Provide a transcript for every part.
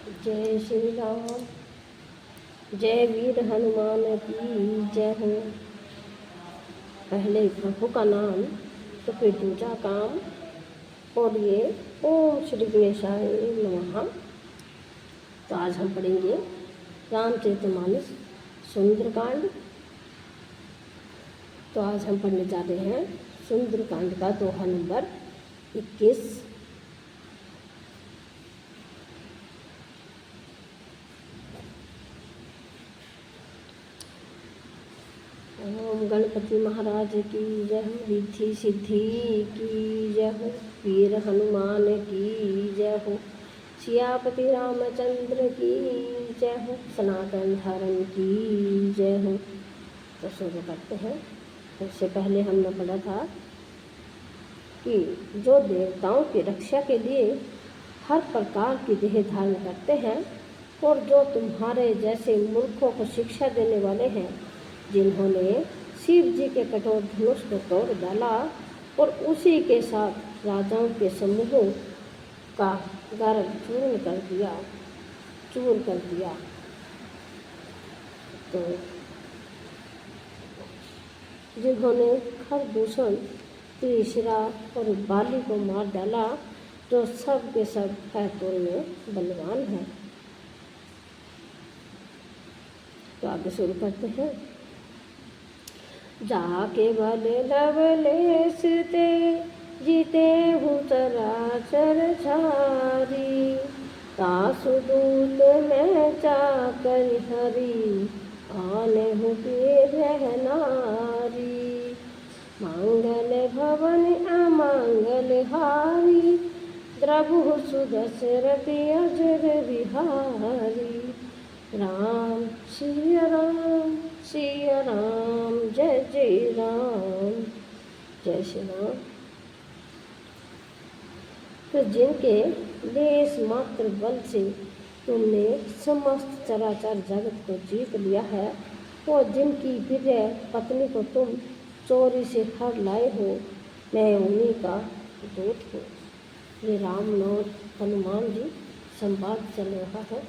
जय श्री राम। जय वीर हनुमान की जय हो। पहले प्रभु का नाम तो फिर दूजा काम। और ये ओम श्री गणेशाय नमः। तो आज हम पढ़ेंगे रामचरितमानस सुंदरकांड। तो आज हम पढ़ने जा रहे हैं सुंदरकांड का दोहा नंबर 21। ओम गणपति महाराज की जय हो। रिद्धि सिद्धि की जय हो। वीर हनुमान की जय हो। सियापति रामचंद्र की जय हो। सनातन धर्म की जय हो। तो शुरू करते हैं। इससे पहले हमने पढ़ा था कि जो देवताओं की रक्षा के लिए हर प्रकार की देह धारण करते हैं और जो तुम्हारे जैसे मूर्खों को शिक्षा देने वाले हैं, जिन्होंने शिव जी के कठोर धनुष को तोड़ डाला और उसी के साथ राजाओं के समूहों का गर्व चूर कर दिया। तो जिन्होंने खरदूषण, तीसरा और बाली को मार डाला, जो सब के सब हैतुर में बलवान है। तो आगे शुरू करते हैं। जाके बल लवलेश ते जीते हूँ चराचर छारी। तासु दूत में जाकर हरी, आने हूँ रहनारी। मंगल भवन अमंगल हारी, द्रभु सुदशरथ अजर बिहारी। राम सिया राम सिया राम, जय जय राम, जय श्री राम। तो जिनके लेस मात्र बल से तुमने समस्त चराचर जगत को जीत लिया है और जिनकी प्रिय पत्नी को तुम चोरी से हर लाए हो, मैं उन्हीं का दूत हूँ। ये राम नाम हनुमान जी संवाद चल रहा है।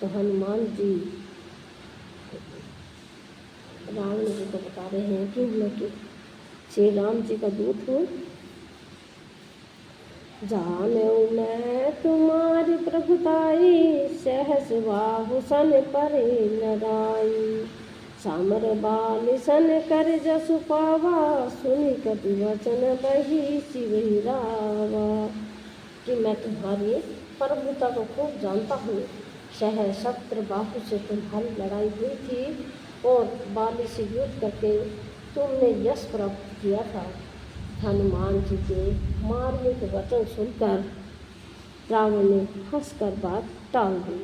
तो हनुमान जी रावण जी को बता रहे हैं कि मैं श्री राम जी का दूत हूँ। जानो मैं तुम्हारी प्रभुताई, सहस बाहु सन परे नराई। सामर बाल सन कर जसु पावा, सुनि कपि वचन बही शिवहि रावा। कि मैं तुम्हारी प्रभुता को खूब जानता हूँ। सहस्त्र बाहु से तुम्हारी लड़ाई हुई थी और बाली से युद्ध करके तुमने यश प्राप्त किया था। हनुमान जी के मारने के वचन सुनकर रावण ने हंसकर बात टाल दी।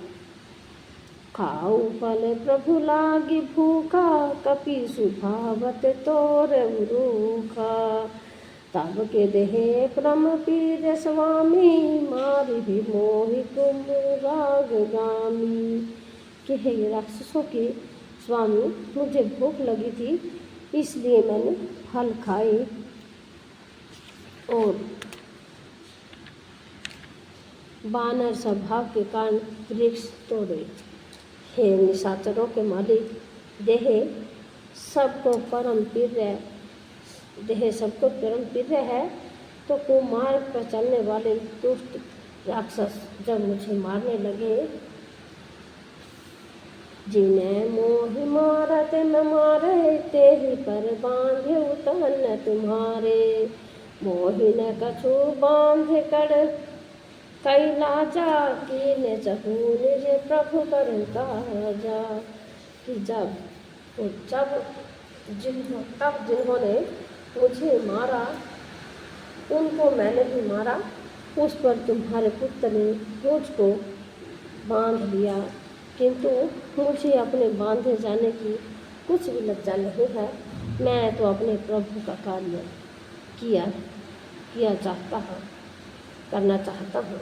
खाऊ फल प्रभु लागी भूखा, कपि सुभावत तोर रूखा। तब के देहे प्रम पीर स्वामी, मारि भी मोहि तुम राग गामी। कि हे राक्षसों के स्वामी, मुझे भूख लगी थी, इसलिए मैंने फल खाए और बानर स्वभाव के कारण वृक्ष तोड़े। हे निशाचरों के मालिक, देह सबको परम प्रिय है, तो कुमार्ग पर चलने वाले दुष्ट राक्षस जब मुझे मारने लगे, जिन्हें मोहि मारत न मारे, तेहि पर बांधे तन तुम्हारे। मोहि न कछु बांध कर कैला जा, कीने चहु निज प्रभु कर काजा। कि तब जिन्होंने मुझे मारा, उनको मैंने भी मारा। उस पर तुम्हारे पुत्र ने मुझको बांध लिया, किंतु मुझे अपने बांधे जाने की कुछ भी लज्जा नहीं है। मैं तो अपने प्रभु का कार्य करना चाहता हूँ।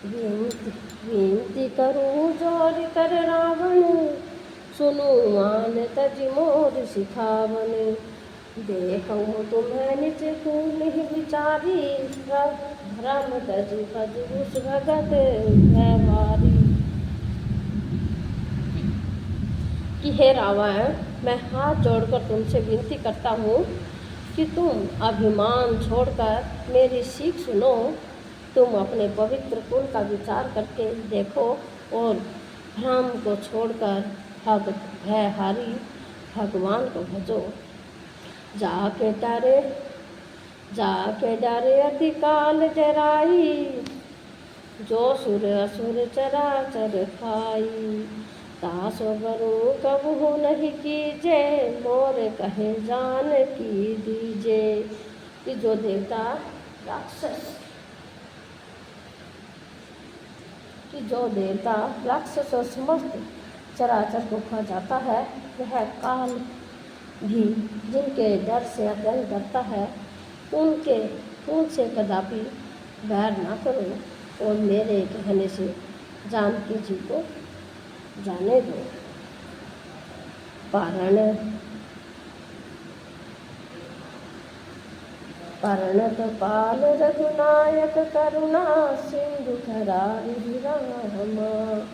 विनती करूँ जोर कर रावण, सुनु मान तज मोर सिखावन। देखो तुम्हें निज नहीं विचारी, भ्रम तज भज उस भगत व्यवहारी। कि हे रावण, मैं हाथ जोड़कर तुमसे विनती करता हूँ कि तुम अभिमान छोड़कर मेरी सीख सुनो। तुम अपने पवित्र कुल का विचार करके देखो और भ्रम को छोड़कर भयहारी भगवान को भजो। जाके डरे अधिकाल जराई, जो सुर असुर चराचर खाई। तासो बरु कबहु नहीं कीजे, मोर कहे जान की दीजे। कि जो देवता राक्षस और समस्त चराचर को खा जाता है, वह काल भी जिनके डर से अत्यंत डरता है, उनसे कदापि बैर ना करो और मेरे कहने से जानकी जी को जाने दो। परणत पाल रघुनायक करुणा सिंधु करारि रामा।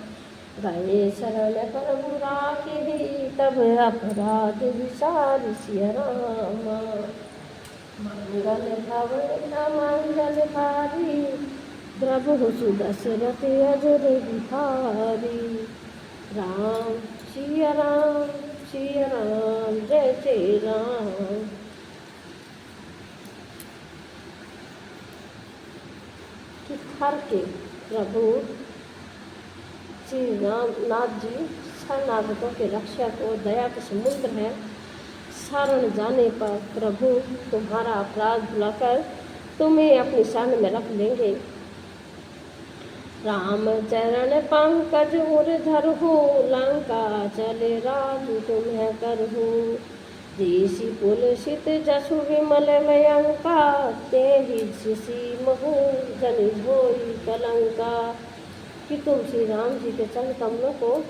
गए शरण परम राखी, तब अपराध विचार सिय रामा। मंगल भवन मंगलकारी, प्रभु सुदशरथ अजर बिहारी। राम सिया राम जय श्री राम। हर के प्रभु श्री रामनाथ जी शरणागतों के रक्षक और दया के समुद्र हैं। शरण जाने पर प्रभु तुम्हारा अपराध भुलाकर तुम्हें अपनी शरण में रख लेंगे। राम चरण पंकज उर धरहु, लंका चले राजू तुम्हें करहु। देसी पुलसित जसु विमल भयंका, तेहि शिशि महु जन होई कलंका। कि तुम श्री राम जी के चरण कमलों को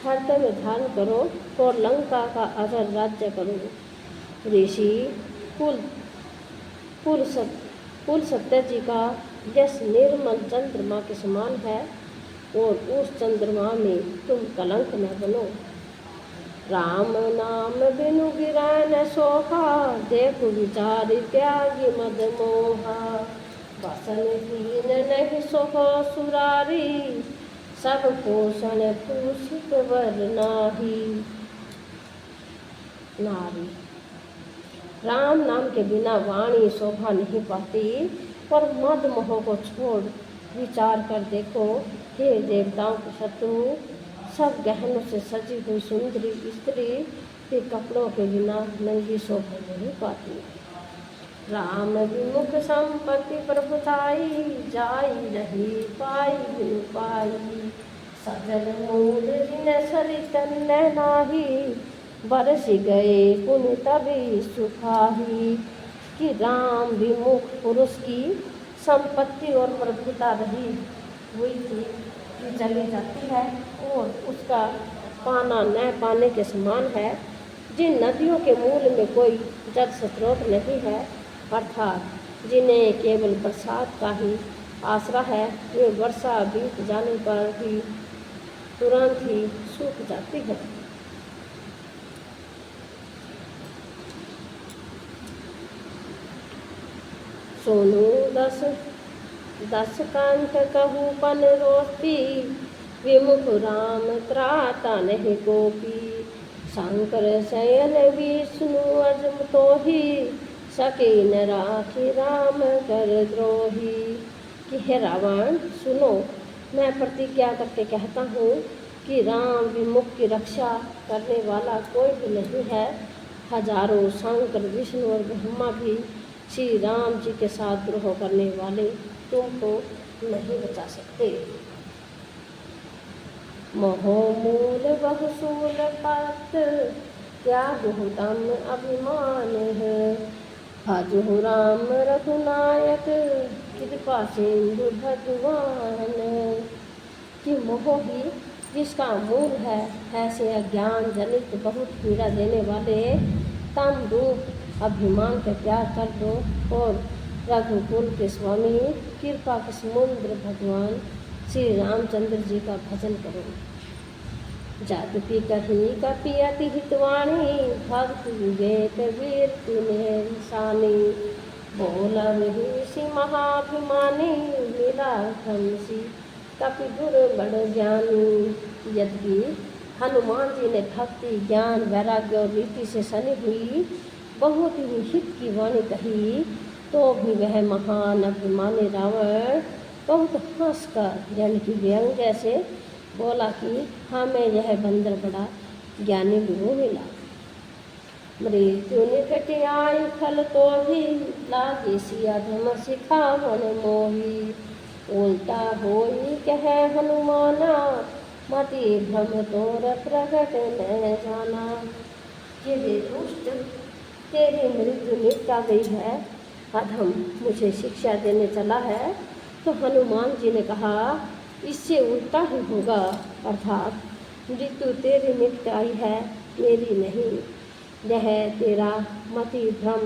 हृदय में धारण करो और लंका का अजर राज्य करो। ऋषि कुल सत्य जी का यश निर्मल चंद्रमा के समान है और उस चंद्रमा में तुम कलंक न बनो। राम नाम बिनु गिरा न सोहा, देखु विचार त्यागी मद मोहा। बसन हीन नहीं सोहो सुरारी, सब पोषण पूषित वर नारी। राम नाम के बिना वाणी शोभा नहीं पाती, पर मद मोह को छोड़ विचार कर देखो। हे देवताओं के शत्रु, सब गहनों से सजी हुई सुंदरी स्त्री के कपड़ों के बिना नंगी शोभा नहीं पाती। राम विमुख संपत्ति प्रभुताई, जाई रही पाई बिनु पाई। सजल मूल जिन सरित नाही, बरस गए पुण्य तभी सुखाही। कि राम विमुख पुरुष की संपत्ति और प्रभुता रही हुई थी कि चली जाती है और उसका पाना न पाने के समान है। जिन नदियों के मूल में कोई जल स्रोत नहीं है, अर्थात जिन्हें केवल बरसात का ही आसरा है, वे वर्षा बीत जाने पर भी तुरंत ही सूख जाती है। सोनू दस कंठ कहू पन रोस्ती, विमुख राम त्राता नहीं गोपी। शंकर शयन विष्णु अजम तो ही, सके न राखी राम कर द्रोही। कि हे रावण सुनो, मैं प्रतिज्ञा करके कहता हूँ कि राम विमुख की रक्षा करने वाला कोई भी नहीं है। हजारों शंकर विष्णु और ब्रह्मा भी श्री राम जी के साथ द्रोह करने वाले तुमको नहीं बचा सकते। मोहमूल बहुसूल पत, त्याग तम अभिमान है। भजहु राम रघुनायक, कृपा सिंधु भगवान। कि मोह ही जिसका मूल है, ऐसे अज्ञान जनित बहुत पीड़ा देने वाले तम रूप अभिमान का त्याग कर दो और रघुकुल के स्वामी कृपा के समुद्र भगवान श्री रामचंद्र जी का भजन करो। जाति कही कपि अति हितवाणी भक्त विवेक वीर निशानी बोला ऋषि महाभिमानी लीला सी कपि गुरु बड़ ज्ञानी। यद्यपि हनुमान जी ने भक्ति ज्ञान वैराग्य और रीति से सनी हुई बहुत ही हित की वाणी कही तो भी वह महान अभिमानी रावण बहुत हंसकर यानी कि व्यंग जैसे बोला कि हमें यह बंदर बड़ा ज्ञानी गुरु मिला। मृत्यु निकट आई फल तो भी लागे सिया धर्म सिखावन मोही उल्टा होई कह हनुमाना मति भ्रम तोर प्रगट न जाना। ये दुष्ट तेरी मृत्यु निपटा गई है, अधम मुझे शिक्षा देने चला है। तो हनुमान जी ने कहा इससे उल्टा ही होगा, अर्थात मृत्यु तेरी निकट आई है मेरी नहीं। यह तेरा मति भ्रम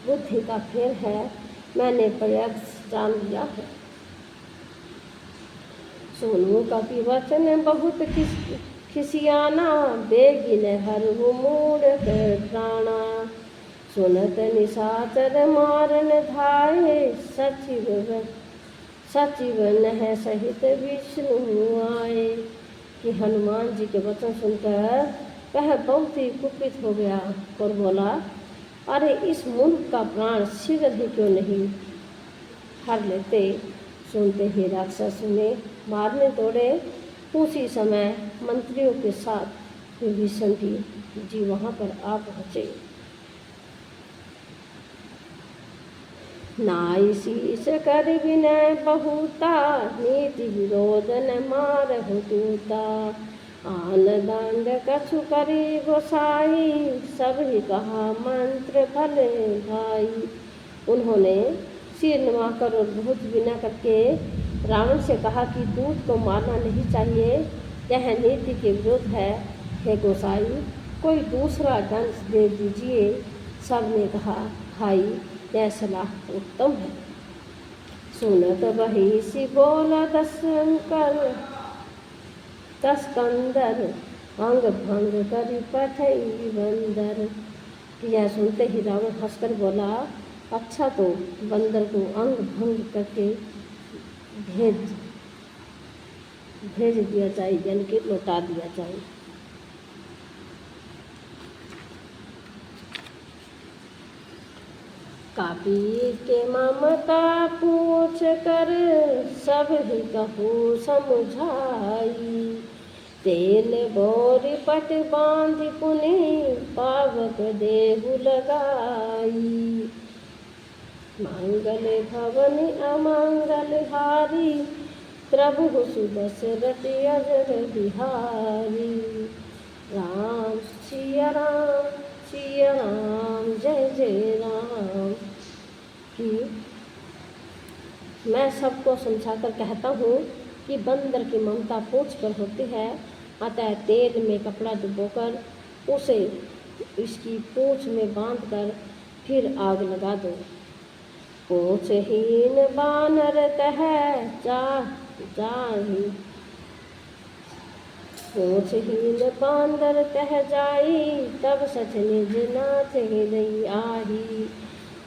बुद्धि का फेर है, मैंने प्रयत्न जान लिया है। सुनो कपि वचन बहुत खिसियाना बेगिन हर मूड कर प्राणा। सुनत निशाचर मारन धाये सचिव नह सहित विष्णु आए। कि हनुमान जी के वचन सुनकर वह बहुत ही कुपित हो गया और बोला अरे इस मूर्ख का प्राण शीघ्र ही क्यों नहीं हर लेते। सुनते ही राक्षस उन्हें मारने दौड़े। उसी समय मंत्रियों के साथ विभीषण जी वहाँ पर आ पहुँचे। नाई शीश कर विनय बहुता नीति विरोधन मारहु दूता। आन दंड कछु करी गोसाई सब ही कहा मंत्र भले भाई। उन्होंने सिर नवाकर और बहुत विनय करके रावण से कहा कि दूत को मारना नहीं चाहिए, यह नीति के विरुद्ध है। हे गोसाई कोई दूसरा दंड दे दीजिए। सब ने कहा भाई यह सलाह उत्तम है। सुनत वही सी बोला दस कंदर अंग भंग करी पठई बंदर। यह सुनते ही रावण हंसकर बोला अच्छा तो बंदर को अंग भंग करके भेज दिया जाए यानी कि लौटा दिया जाए। कापी के ममता पूछ कर सब ही कहूँ समझाई। तेल बोरी पट बांध पुनि पावक देहु लगाई। मंगल भवन अमंगल हारी प्रभु सुदशरथ अजर बिहारी। राम सिया राम जय जय राम। कि मैं सबको समझाकर कहता हूँ कि बंदर की ममता पूंछ पर होती है, अतः तेल में कपड़ा डुबोकर उसे इसकी पूंछ में बांधकर फिर आग लगा दो। पूंछहीन बानर तह जाही पूंछहीन बांदर तह जाई तब सच निज नाथ हृदय आही।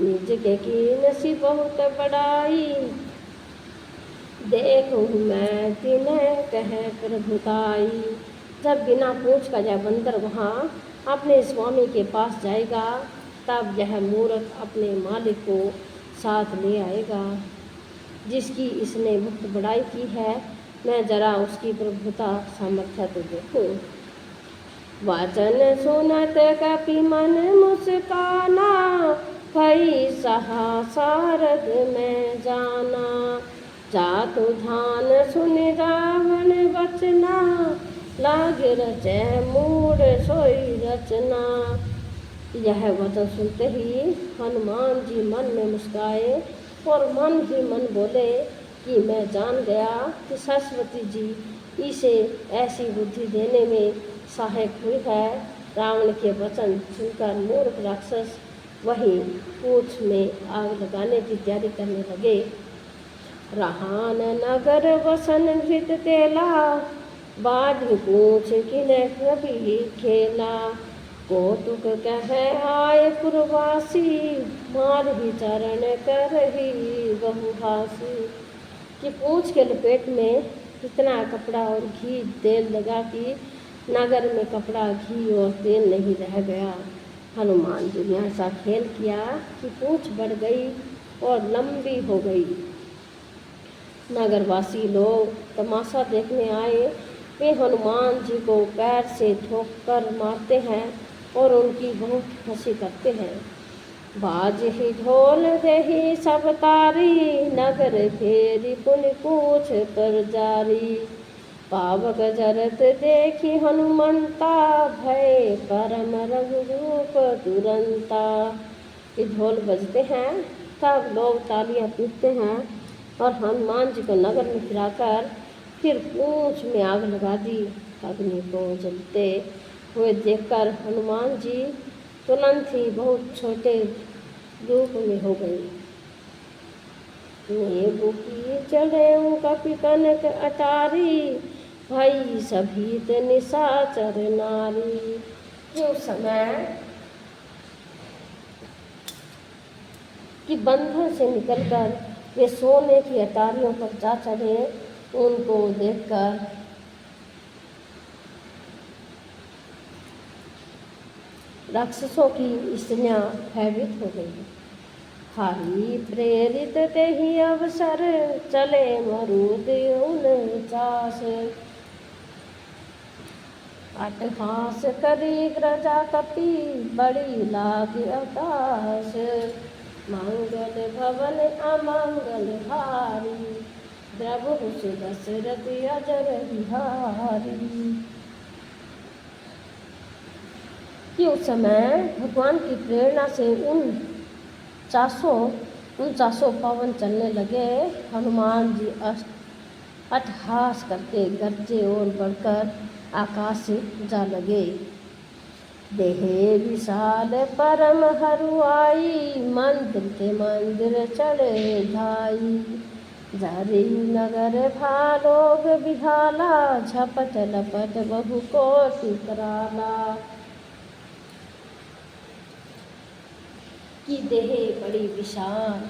निज के कीन सी बहुत बड़ाई देखूँ मैं तिन्ह कह प्रभुताई। जब बिना पूंछ का यह बंदर वहाँ अपने स्वामी के पास जाएगा तब यह मूर्ख अपने मालिक को साथ ले आएगा जिसकी इसने मुक्त बड़ाई की है। मैं जरा उसकी प्रभुता सामर्थ्य तो देखूं। वचन सुनत कपि मन मुस्काना कई सहा सारद में जाना। जातु ध्यान सुन रावण वचना लाग रचे मूड सोई रचना। यह वचन सुनते ही हनुमान जी मन में मुस्काए और मन ही मन बोले कि मैं जान गया कि सरस्वती जी इसे ऐसी बुद्धि देने में सहायक हुई है रावण के वचन सुनकर मूर्ख राक्षस वहीं पूंछ में आग लगाने की तैयारी करने लगे। रहान नगर वसन घृत तेला, बाढ़ पूछ किने कभी खेला। कौतुक कह आए पुरवासी, मार ही चरण करही बहु हासी। कि पूंछ के लपेट में इतना कपड़ा और घी तेल लगा कि नगर में कपड़ा घी और तेल नहीं रह गया। हनुमान जी ने ऐसा खेल किया कि पूंछ बढ़ गई और लंबी हो गई। नगरवासी लोग तमाशा देखने आए। वे हनुमान जी को पैर से ठोकर मारते हैं और उनकी बहुत हंसी करते हैं। बाज ही ढोल देही सब तारी, नगर फेरी पुन पूछ पर जारी। पावक जरत देखी हनुमंता, भय परम रघुरूप तुरंता। ये ढोल बजते हैं तब लोग तालियां पीटते हैं और हनुमान जी को नगर में फिराकर फिर पूंछ में आग लगा दी। अग्नि को जलते हुए देखकर हनुमान जी तुरंत ही बहुत छोटे रूप में हो गई। नींबू की चढ़े कपि कनक अटारी, भई सभीत निशाचर नारी। जो समय कि बंधन से निकलकर वे सोने की अटारियों पर जा चढ़े, उनको देखकर राक्षसों की स्त्रियां भयभीत हो गई। हरि प्रेरित ते ही अवसर, चले मरुद 49। अट्टहास करी ग्रजा कपि, बड़ी लाग अवकाश। मंगल भवन अमंगल हारी, द्रवहु दशरथ अजर बिहारी। कि उस समय भगवान की प्रेरणा से उन 400 पवन चलने लगे। हनुमान जी अट्टहास करके गरजे और बढ़कर आकाश से जा लगे। देहे विशाल परम हरुआई, मंदिर के मंदिर चढ़े धाई। जारी नगर भालोग बिहाला, झपट लपट बहु कोटि कराला। की देहे बड़ी विशाल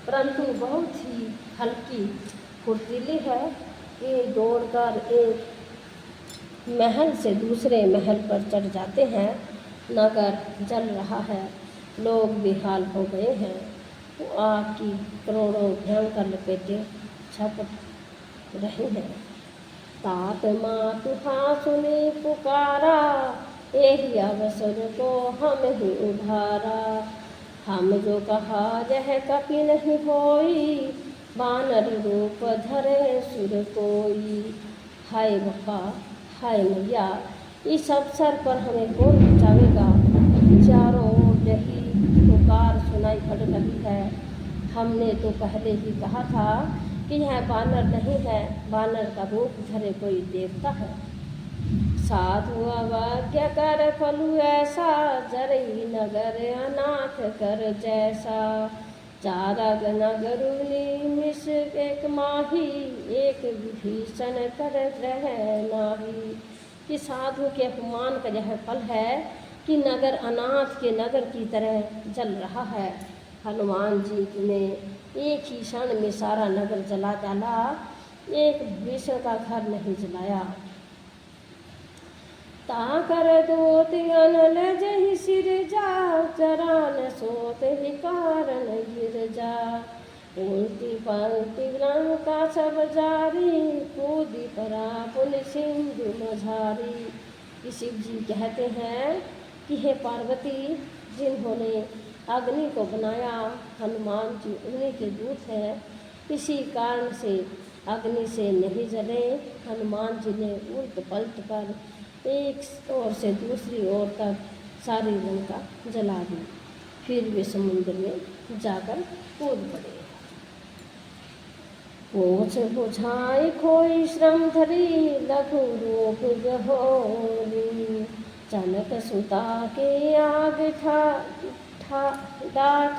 परंतु बहुत ही हल्की फुर्तीली है। ये दौड़कर एक महल से दूसरे महल पर चढ़ जाते हैं। नगर जल रहा है, लोग बेहाल हो गए हैं। आग की करोड़ों भयंकर लपेटे छपट रहे हैं। तात मातु सुनी पुकारा, एहि अवसर को हम ही उधारा। हम जो कहा यह कपि नहीं होई, बानर रूप धरे सुर कोई। हाय बप्पा, हाय मैया, इस अवसर पर हमें कौन बचावेगा। चारों ओर यही पुकार सुनाई पड़ रही है। हमने तो पहले ही कहा था कि यह बानर नहीं है, बानर का रूप धरे कोई देवता है। साधु अवज्ञा कर फलु ऐसा, जरई नगर अनाथ कर जैसा। चारग नगर निमिष एक माही, एक विभीषण कर रह नाही। कि साधु के अपमान का यह फल है कि नगर अनाथ के नगर की तरह जल रहा है। हनुमान जी ने एक ही क्षण में सारा नगर जला डाला, एक विभीषण का घर नहीं जलाया। ताकर दूत अनल जहि सिर जा, चरान सोत ही कारण गिर जा। उल्टी पलटी लंका सब जारी, कूदी परा पुन सिंधु मझारी। कि शिव जी कहते हैं कि हे पार्वती, जिन्होंने अग्नि को बनाया, हनुमान जी उन्हीं के दूत हैं। इसी कारण से अग्नि से नहीं जले। हनुमान जी ने उल्ट पलट कर एक ओर से दूसरी ओर तक सारी लंका जला दी। फिर वे समुद्र में जाकर कूद पड़े। पूछ बुझाई खोई श्रम धरी, लघु रूप गहोरी। जनक सुता के आग डाठ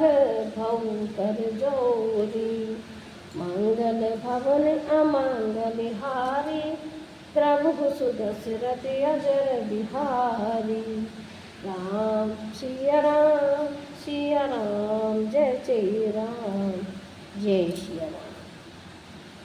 भऊ कर जोरी। मंगल भवन अमंगल हारी, प्रभु सुदशरथ अजर बिहारी। राम सिया राम, सिया राम, जय जय राम, जय सिया राम।